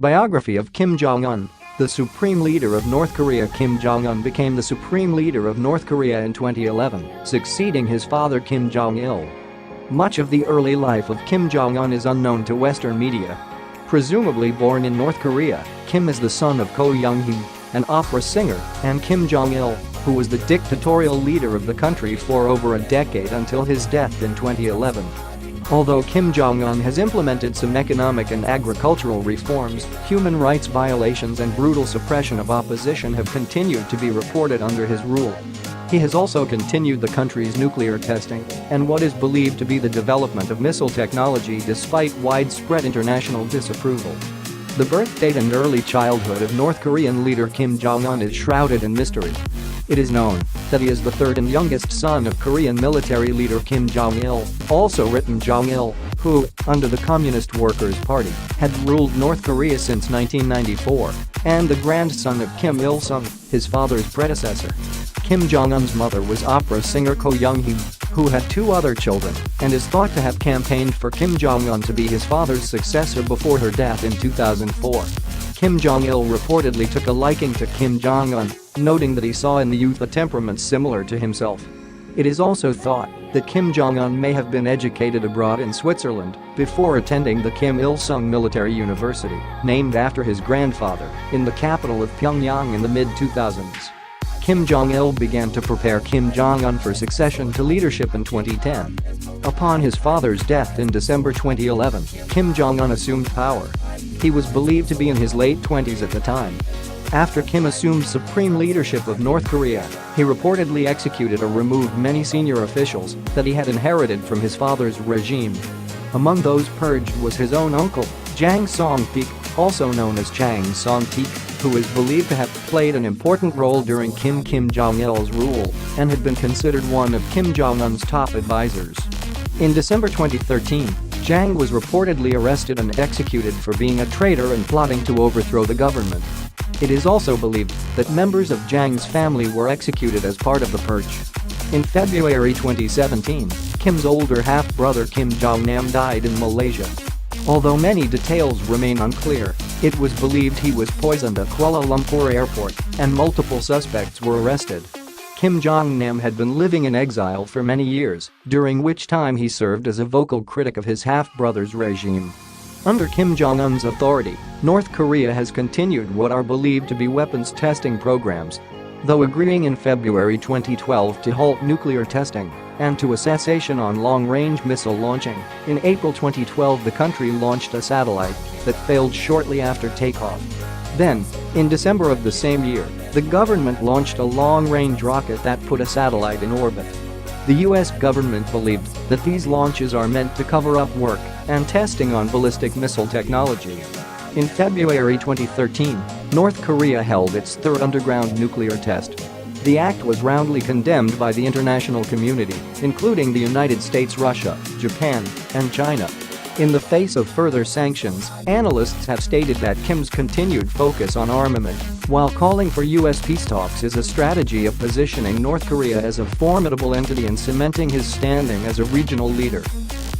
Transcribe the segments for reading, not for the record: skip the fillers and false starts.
Biography of Kim Jong-un. The Supreme Leader of North Korea Kim Jong-un became the Supreme Leader of North Korea in 2011, succeeding his father Kim Jong-il. Much of the early life of Kim Jong-un is unknown to Western media. Presumably born in North Korea, Kim is the son of Ko Young-hee, an opera singer, and Kim Jong-il, who was the dictatorial leader of the country for over a decade until his death in 2011. Although Kim Jong-un has implemented some economic and agricultural reforms, human rights violations and brutal suppression of opposition have continued to be reported under his rule. He has also continued the country's nuclear testing and what is believed to be the development of missile technology despite widespread international disapproval. The birth date and early childhood of North Korean leader Kim Jong-un is shrouded in mystery. It is known that he is the third and youngest son of Korean military leader Kim Jong-il, also written Jong-il, who, under the Communist Workers' Party, had ruled North Korea since 1994, and the grandson of Kim Il-sung, his father's predecessor. Kim Jong-un's mother was opera singer Ko Young-hee, who had two other children and is thought to have campaigned for Kim Jong-un to be his father's successor before her death in 2004. Kim Jong-il reportedly took a liking to Kim Jong-un, noting that he saw in the youth a temperament similar to himself. It is also thought that Kim Jong-un may have been educated abroad in Switzerland before attending the Kim Il-sung Military University, named after his grandfather, in the capital of Pyongyang in the mid-2000s. Kim Jong-il began to prepare Kim Jong-un for succession to leadership in 2010. Upon his father's death in December 2011, Kim Jong-un assumed power. He was believed to be in his late 20s at the time. After Kim assumed supreme leadership of North Korea, he reportedly executed or removed many senior officials that he had inherited from his father's regime. Among those purged was his own uncle, Jang Song-taek, also known as Chang Song-taek, who is believed to have played an important role during Kim Jong-il's rule and had been considered one of Kim Jong-un's top advisors. In December 2013, Jang was reportedly arrested and executed for being a traitor and plotting to overthrow the government. It is also believed that members of Jang's family were executed as part of the purge. In February 2017, Kim's older half-brother Kim Jong-nam died in Malaysia. Although many details remain unclear, it was believed he was poisoned at Kuala Lumpur airport and multiple suspects were arrested. Kim Jong-nam had been living in exile for many years, during which time he served as a vocal critic of his half-brother's regime. Under Kim Jong-un's authority, North Korea has continued what are believed to be weapons testing programs, though agreeing in February 2012 to halt nuclear testing and to a cessation on long-range missile launching. In April 2012, the country launched a satellite that failed shortly after takeoff. Then, in December of the same year, the government launched a long-range rocket that put a satellite in orbit. The US government believed that these launches are meant to cover up work and testing on ballistic missile technology. In February 2013, North Korea held its third underground nuclear test. The act was roundly condemned by the international community, including the United States, Russia, Japan, and China. In the face of further sanctions, analysts have stated that Kim's continued focus on armament, while calling for US peace talks, is a strategy of positioning North Korea as a formidable entity and cementing his standing as a regional leader.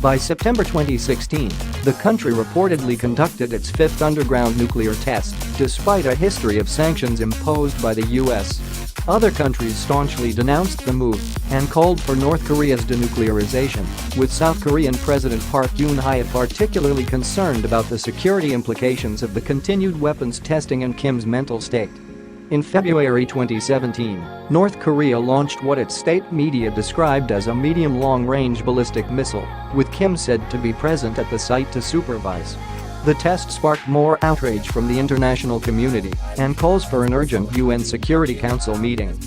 By September 2016, the country reportedly conducted its fifth underground nuclear test, despite a history of sanctions imposed by the US. Other countries staunchly denounced the move and called for North Korea's denuclearization, with South Korean President Park Geun-hye particularly concerned about the security implications of the continued weapons testing and Kim's mental state. In February 2017, North Korea launched what its state media described as a medium-long-range ballistic missile, with Kim said to be present at the site to supervise. The test sparked more outrage from the international community and calls for an urgent UN Security Council meeting.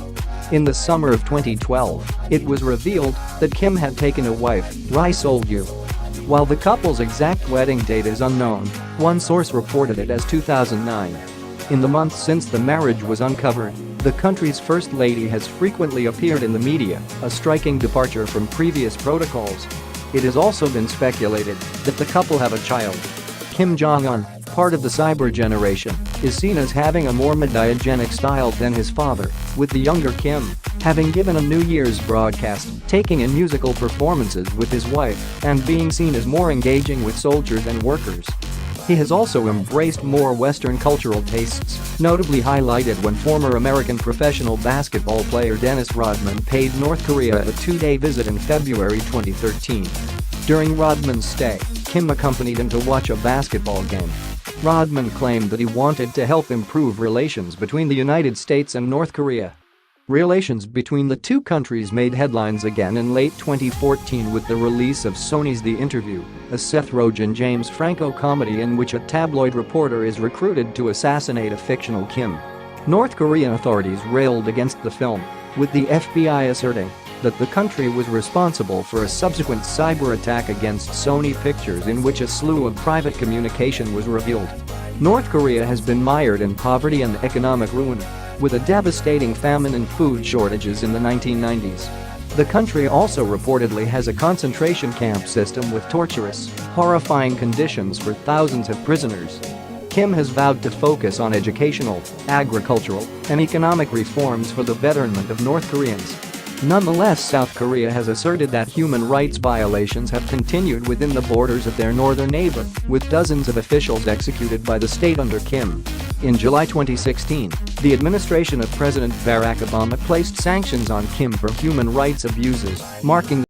In the summer of 2012, it was revealed that Kim had taken a wife, Ri Sol-yu. While the couple's exact wedding date is unknown, one source reported it as 2009. In the months since the marriage was uncovered, the country's first lady has frequently appeared in the media, a striking departure from previous protocols. It has also been speculated that the couple have a child. Kim Jong-un, part of the cyber generation, is seen as having a more mediagenic style than his father, with the younger Kim having given a New Year's broadcast, taking in musical performances with his wife, and being seen as more engaging with soldiers and workers. He has also embraced more Western cultural tastes, notably highlighted when former American professional basketball player Dennis Rodman paid North Korea a two-day visit in February 2013. During Rodman's stay, Kim accompanied him to watch a basketball game. Rodman claimed that he wanted to help improve relations between the United States and North Korea. Relations between the two countries made headlines again in late 2014 with the release of Sony's The Interview, a Seth Rogen-James Franco comedy in which a tabloid reporter is recruited to assassinate a fictional Kim. North Korean authorities railed against the film, with the FBI asserting that the country was responsible for a subsequent cyber attack against Sony Pictures in which a slew of private communication was revealed. North Korea has been mired in poverty and economic ruin, with a devastating famine and food shortages in the 1990s. The country also reportedly has a concentration camp system with torturous, horrifying conditions for thousands of prisoners. Kim has vowed to focus on educational, agricultural, and economic reforms for the betterment of North Koreans. Nonetheless, South Korea has asserted that human rights violations have continued within the borders of their northern neighbor, with dozens of officials executed by the state under Kim. In July 2016, the administration of President Barack Obama placed sanctions on Kim for human rights abuses, marking